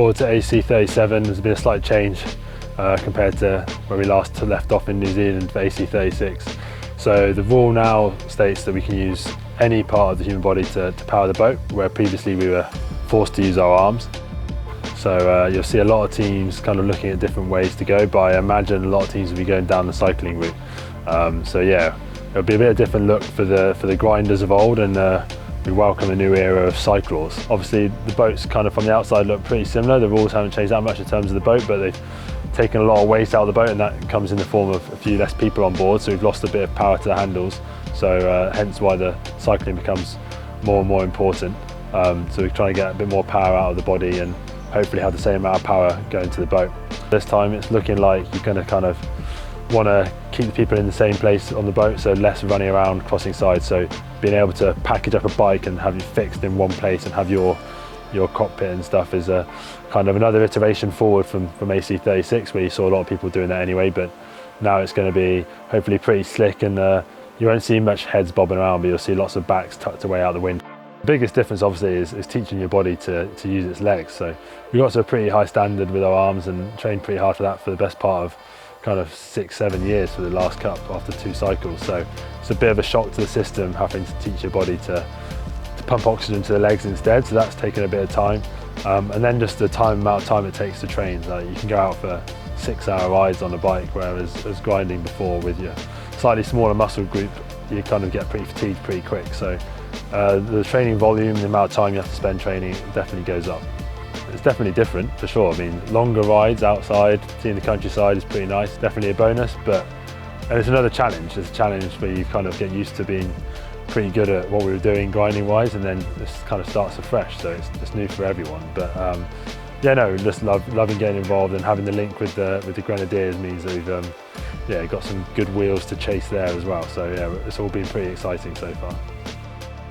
forward to AC37. There's been a slight change compared to when we last left off in New Zealand for AC36. So the rule now states that we can use any part of the human body to power the boat, where previously we were forced to use our arms. So you'll see a lot of teams kind of looking at different ways to go, but I imagine a lot of teams will be going down the cycling route. So yeah, it'll be a bit of a different look for the grinders of old, and we welcome a new era of cyclors. Obviously the boats kind of from the outside look pretty similar. The rules haven't changed that much in terms of the boat, but they've taken a lot of weight out of the boat, and that comes in the form of a few less people on board, so we've lost a bit of power to the handles. So hence why the cycling becomes more and more important. So we're trying to get a bit more power out of the body and hopefully have the same amount of power going to the boat. This time it's looking like you're going to kind of want to keep the people in the same place on the boat, so less running around crossing sides. So being able to package up a bike and have it fixed in one place and have your cockpit and stuff is a kind of another iteration forward from AC36, where you saw a lot of people doing that anyway, but now it's going to be hopefully pretty slick, and you won't see much heads bobbing around, but you'll see lots of backs tucked away out the wind. The biggest difference obviously is teaching your body to use its legs. So we got to a pretty high standard with our arms and trained pretty hard for that for the best part of kind of 6-7 years for the last cup after 2 cycles. So it's a bit of a shock to the system having to teach your body to pump oxygen to the legs instead, so that's taken a bit of time. And then just the amount of time it takes to train. Like you can go out for 6-hour rides on a bike, whereas as grinding before with your slightly smaller muscle group, you kind of get pretty fatigued pretty quick. So the training volume, the amount of time you have to spend training definitely goes up. It's definitely different for sure. I mean, longer rides outside, seeing the countryside is pretty nice, definitely a bonus, and it's another challenge. It's a challenge where you kind of get used to being pretty good at what we were doing grinding wise, and then this kind of starts afresh, so it's new for everyone. But yeah, no, just loving getting involved, and having the link with the Grenadiers means that we've got some good wheels to chase there as well. So yeah, it's all been pretty exciting so far.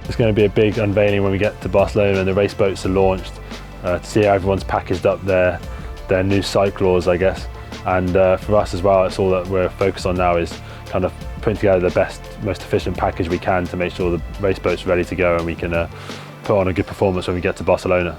It's going to be a big unveiling when we get to Barcelona and the race boats are launched, to see how everyone's packaged up their new Cyclors, I guess. And for us as well, it's all that we're focused on now is kind of putting together the best, most efficient package we can to make sure the race boat's ready to go and we can put on a good performance when we get to Barcelona.